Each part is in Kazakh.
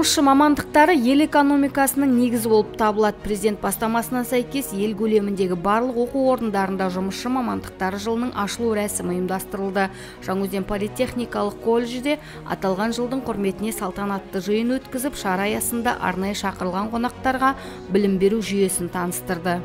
Жұмысшы мамандықтары ел экономикасының негізі болып табылады. Президент бастамасына сәйкес ел көлеміндегі барлық оқу орындарында жұмысшы мамандықтары жылының ашылу рәсімі ұйымдастырылды. Жаңаөзен политехникалық колледжде аталған жылдың құрметіне салтанатты жиын өткізіп, шара аясында арнайы шақырылған қонақтарға білім беру жүйесін таныстырды.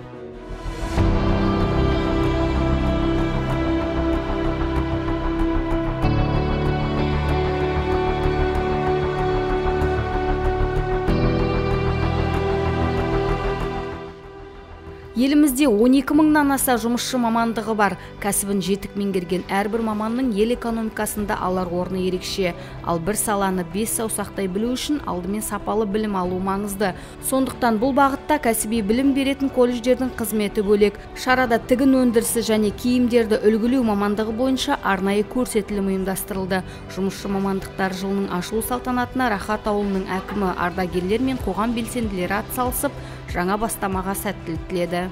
Елімізде 12 мыңнан аса жұмысшы мамандығы бар. Кәсібін жетік меңгерген әрбір маманның ел экономикасында алар орны ерекше. Ал бір саланы 5 саусақтай білу үшін алдымен сапалы білім алу маңызды. Сондықтан бұл бағытта кәсіби білім беретін колледждердің қызметі бөлек. Шарада тігін өндірісі және киімдерді үлгілеу мамандығы бойынша арнайы көрсетілім ұйымдастырылды. Жұмысшы мамандықтар жылының ашылу салтанатына Рахат ауылының әкімі, ардагерлер мен қоғам белсенділері атсалысып, жаңа бастамаға сәттілік тіледі.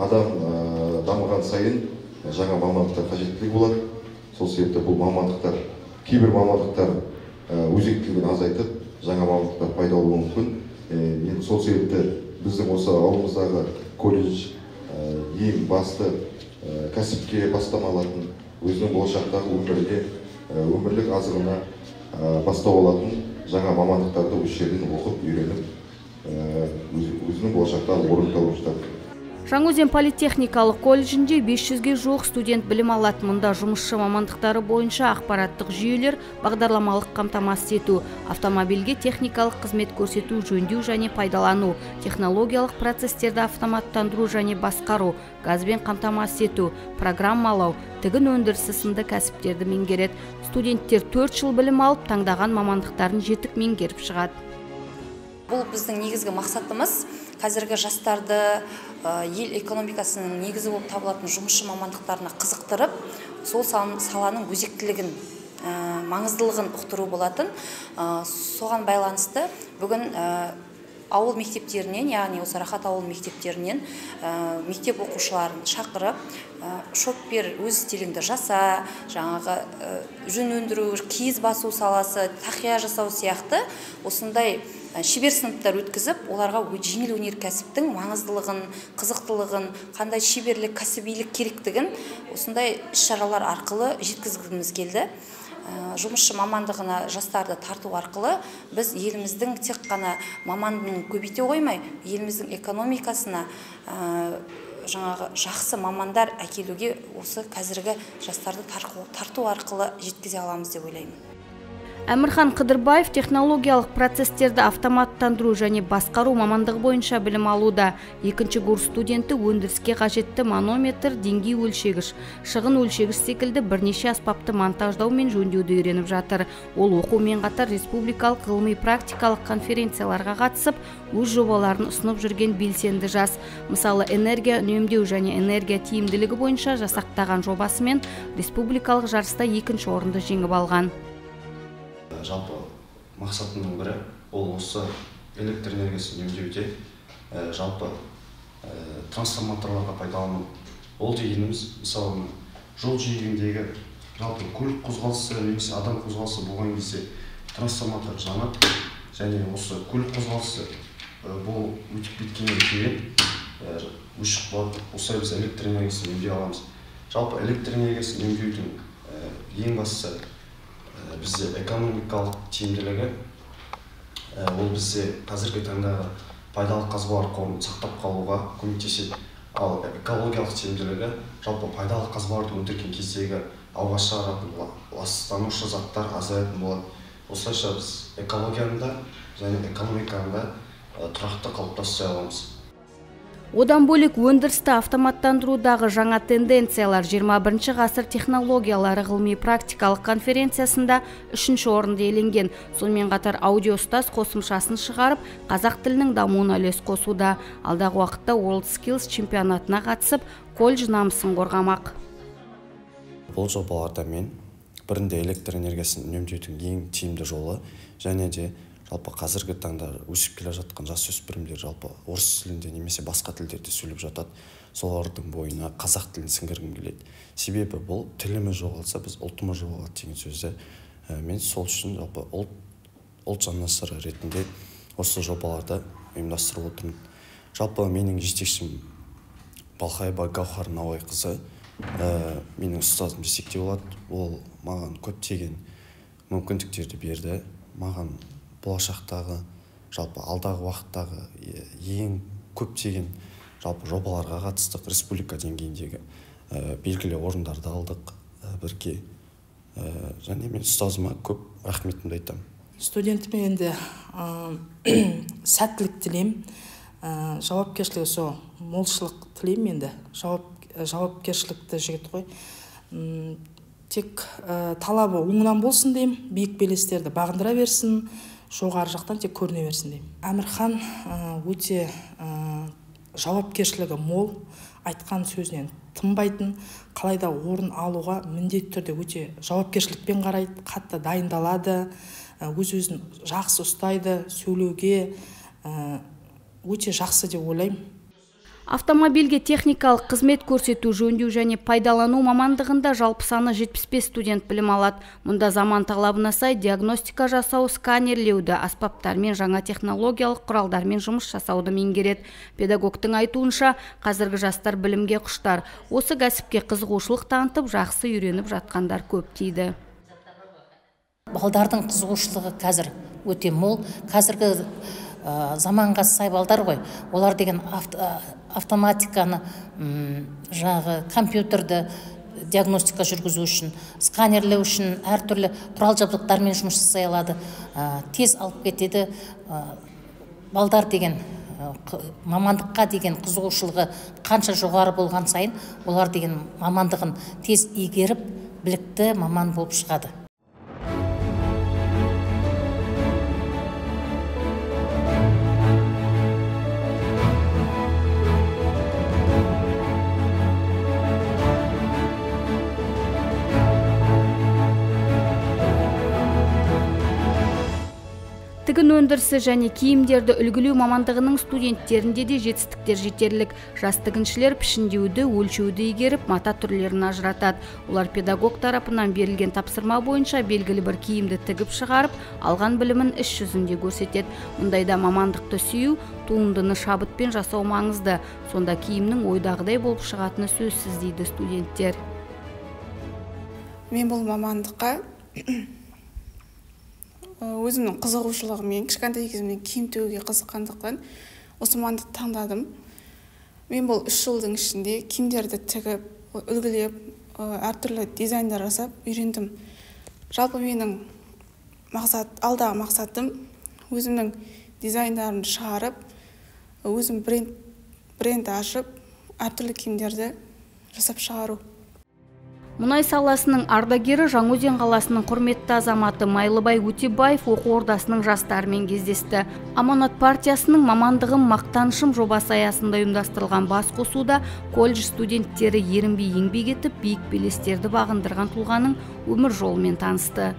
Адам дамыған сайын жаңа мамандықтар қажеттілігі болады. Сол себепті бұл мамандықтар, кейбір мамандықтар өзектілігін азайтып, жаңа мамандықтар пайда болуы мүмкін. Енді сол себепті біздің осы ауылымыздағы колледж ең басты кәсіпке бастама алатын, өзінің болашақтағы өмірлік азығына бастау алатын жаңа мамандықтарды осы жерден оқып, үйреніп, өзінің болашақтағы орын тауып. Жаңаөзен политехникалық колледжінде 500-ге жуық студент білім алады. Мұнда жұмысшы мамандықтары бойынша ақпараттық жүйелер, бағдарламалық қамтамасыз ету, автомобильге техникалық қызмет көрсету, жөндеу және пайдалану, технологиялық процестерді автоматтандыру және басқару, газбен қамтамасыз ету, программалау, тігін өндірісі сынды кәсіптерді меңгереді. Студенттер 4 жыл білім алып, таңдаған мамандықтарын жетік меңгеріп шығады. Бұл біздің негізгі мақсатымыз қазіргі жастарды ел экономикасының негізі болып табылатын жұмысшы мамандықтарына қызықтырып, сол саланың өзектілігін, маңыздылығын ұқтыру болатын. Соған байланысты бүгін ауыл мектептерінен, яғни осы Рахат ауыл мектептерінен мектеп оқушыларын шақырып, шоппер өз стиліңді жаса, жаңағы жүн өндіру, киіз басу саласы, тақия жасау сияқты осындай шебер сыныптар өткізіп, оларға жеңіл өнеркәсіптің маңыздылығын, қызықтылығын, қандай шеберлік, кәсібилік керектігін осындай іс-шаралар арқылы жеткізгіміз келді. Жұмысшы мамандығына жастарды тарту арқылы біз еліміздің тек қана мамандығын көбейте қоймай, еліміздің экономикасына жаңағы жақсы мамандар әкелуге осы қазіргі жастарды тарту арқылы жеткізе аламыз деп ойлаймын. Әмірхан Қыдырбаев технологиялық процестерді автоматтандыру және басқару мамандығы бойынша білім алуда. Екінші курс студенті өндіріске қажетті манометр, деңгей өлшегіш, шығын өлшегіш секілді бірнеше аспапты монтаждау мен жөндеуді үйреніп жатыр. Ол оқумен қатар республикалық ғылыми-практикалық конференцияларға қатысып, өз жобаларын ұсынып жүрген белсенді жас. Мысалы, энергия үнемдеу және энергия тиімділігі бойынша жасақтаған жобасымен республикалық жарыста 2-ші орынды жеңіп алған. Жалпы мақсатының бірі ол осы электр энергиясын үнемдеуде жалпы трансформаторларға пайдалану. Ол дегеніміз, мысалы, жол жиегіндегі жалпы көлік қозғалысы немесе адам қозғалысы болған кезде трансформатор жанады, және осы көлік қозғалысы бұл өтіп кеткеннен кейін өшіп қалады. Осылай біз электр энергиясын үнемдей аламыз. Жалпы электр энергиясын үнемдеудің ең бастысы бізде экономикалық тиімділігі, ол бізде қазіргі таңдағы пайдалы қазбалар қорын сақтап қалуға көмектеседі. Ал экологиялық тиімділігі жалпы пайдалы қазбаларды өндірген кездегі ауаға шығаратын ластанушы заттар азаятын болады. Осылайша біз экологияны және экономиканы тұрақты қалыптастыра аламыз. Одан бөлек өндірісті автоматтандырудағы жаңа тенденциялар 21 ғасыр технологиялары ғылыми-практикалық конференциясында 3-ші орынды иеленген. Сонымен қатар аудиостаз қосымшасын шығарып, қазақ тілінің дамуына үлес қосуда. Алдағы уақытта WorldSkills чемпионатына қатысып, колледж намысын қорғамақ. Бұл жобаларда мен бірінде электр энергиясын үнемдеудің ең тиімді жолы, және де жалпы қазіргі таңда өсіп келе жатқан жасөспірімдер жалпы орыс тілінде немесе басқа тілдерде сөйлеп жатады. Солардың бойына қазақ тілін сіңіргім келеді. Себебі бұл тіліміз жоғалса, біз ұлтымыз жоғалады деген сөзді мен сол үшін жалпы ұлт ұлт жанашыры ретінде осы жобаларды ұйымдастырып отырмын. Жалпы менің жетекшім Балхайба Гаухар Науайқызы, менің ұстазым десек те болады. Ол маған көптеген мүмкіндіктерді берді. Маған болашақтағы, жалпы алдағы уақыттағы ең көптеген жалпы жобаларға қатыстық, республика деңгейіндегі белгілі орындарды алдық бірге. Және мен ұстазыма көп рахметімді айтамын. Студентіме енді сәттілік тілеймін, жауапкершілігі сол молшылық тілеймін. Енді жауапкершілікті жігіт қой. Тек талабы оңынан болсын деймін, биік белестерді бағындыра берсін, жоғары жақтан тек көріне берсін деймін. Әмірхан өте жауапкершілігі мол, айтқан сөзінен тынбайтын, қалайда орын алуға міндетті түрде өте жауапкершілікпен қарайды, қатты дайындалады, өз-өзін жақсы ұстайды, сөйлеуге өте жақсы деп ойлаймын. Автомобильге техникалық қызмет көрсету, жөндеу және пайдалану мамандығында жалпы саны 75 студент білім алады. Мұнда заман талабына сай диагностика жасау, сканерлеуді, аспаптармен, жаңа технологиялық құралдармен жұмыс жасауды меңгереді. Педагогтың айтуынша, қазіргі жастар білімге құштар. Осы кәсіпке қызығушылық танытып, жақсы үйреніп жатқандар көп дейді. Балдардың қызығушылығы қазір өте мол. Қазіргі заманға сай балдар ғой. Олар деген автоматиканы, жағы компьютерді диагностика жүргізу үшін, сканерлеу үшін әртүрлі құрал жабдықтармен жұмыс жасай алады. Тез алып кетеді. Балдар деген мамандыққа деген қызығушылығы қанша жоғары болған сайын, олар деген мамандығын тез игеріп, білікті маман болып шығады. Тігін өндірісі және киімдерді үлгілеу мамандығының студенттерінде де жетістіктер жетерлік. Жас тігіншілер пішіндеуді, өлшеуді игеріп, мата түрлерін ажыратады. Олар педагог тарапынан берілген тапсырма бойынша белгілі бір киімді тігіп шығарып, алған білімін іс жүзінде көрсетеді. Мұндайда мамандықты сүю, туындыны шабытпен жасау маңызды. Сонда киімнің ойдағыдай болып шығатыны сөзсіз дейді студенттер. Мен бұл мамандыққа өзімнің қызығушылығымен, кішкентай кезімнен киім тігуге қызыққандықтан осы мамандықты таңдадым. Мен бұл 3 жылдың ішінде киімдерді тігіп, үлгілеп, әртүрлі дизайндар жасап үйрендім. Жалпы менің алдағы мақсатым өзімнің дизайндарымды шығарып, өзім бренд ашып, әртүрлі киімдерді жасап шығару. Мұнай саласының ардагері Жаңаөзен қаласының құрметті азаматы Майлыбай Өтебаев оқу ордасының жастарымен кездесті. Аманат партиясының мамандығым мақтанышым жобасы аясында ұйымдастырылған басқосуда колледж студенттері ерінбей еңбек етіп, биік белестерді бағындырған тұлғаның өмір жолымен танысты.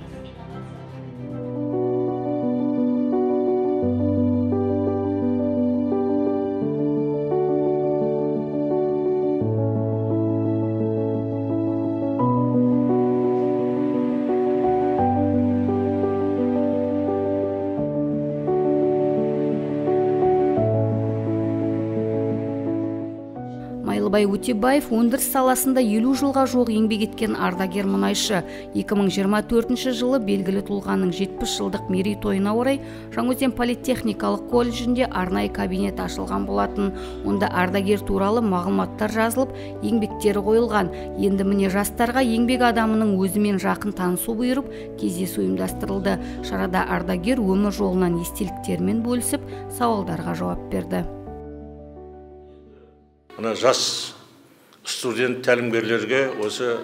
Майлыбай Өтебаев өндіріс саласында 50 жылға жоқ еңбек еткен ардагер мұнайшы. 2024 жылы белгілі тұлғаның 70 жылдық мерейтойына орай Жаңаөзен политехникалық колледжінде арнайы кабинет ашылған болатын. Онда ардагер туралы мағлұматтар жазылып, еңбектері қойылған. Енді міне жастарға еңбек адамының өзімен жақын танысу бұйырып, кездесу ұйымдастырылды. Шарада ардагер өмір жолынан естеліктермен бөлісіп, сауалдарға жауап берді. Жас студент тәлімгерлерге осы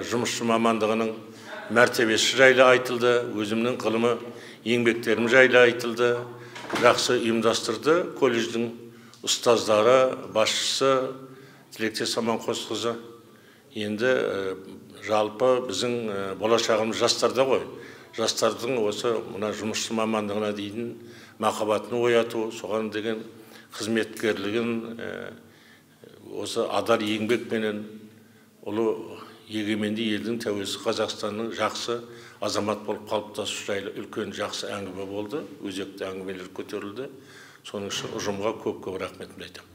жұмысшы мамандығының мәртебесі жайлы айтылды, өзімнің ғылымы еңбектерім жайлы айтылды, жақсы ұйымдастырды. Колледждің ұстаздары, басшысы Тілектес Аманқосқызы. Енді жалпы біздің болашағымыз жастарда ғой. Жастардың осы жұмысшы мамандығына дейін махаббатын ояту, соған деген қызметкерлігін осы адал еңбекпенен, ұлы егеменді елдің тәуелсіз Қазақстанның жақсы азамат болып қалыптасу жайлы үлкен жақсы әңгіме болды, өзекті әңгімелер көтерілді. Соның үшін ұжымға көп рахметімді айтамын.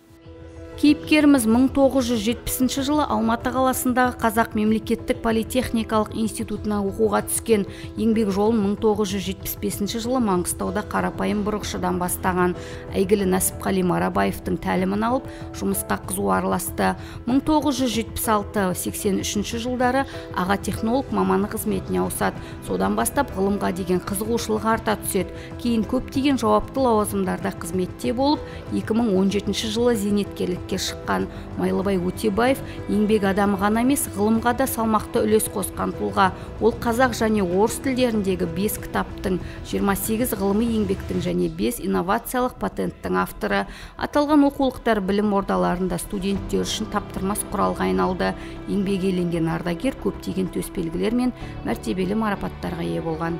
Кейіпкеріміз 1970 жылы Алматы қаласындағы Қазақ мемлекеттік политехникалық институтына оқуға түскен. Еңбек жолын 1975 жылы Маңғыстауда қарапайым бұрықшыдан бастаған. Әйгілі Нәсіпқали Марабаевтың тәлімін алып, жұмысқа қызу араласты. 1976-83 жылдары аға технолог маманы қызметіне ауысады. Содан бастап ғылымға деген қызығушылығы арта түседі. Кейін көптеген жауапты лауазымдарда қызметте болып, 2017 жылы зейнеткерлік шыққан. Майлыбай Өтебаев еңбек адамы ғана емес, ғылымға да салмақты үлес қосқан тұлға. Ол қазақ және орыс тілдеріндегі 5 кітаптың, 28 ғылыми еңбектің және 5 инновациялық патенттің авторы. Аталған оқулықтар білім ордаларында студенттер үшін таптырмас құралға айналды. Еңбек еленген ардагер көптеген төсбелгілер мен мәртебелі марапаттарға ие болған.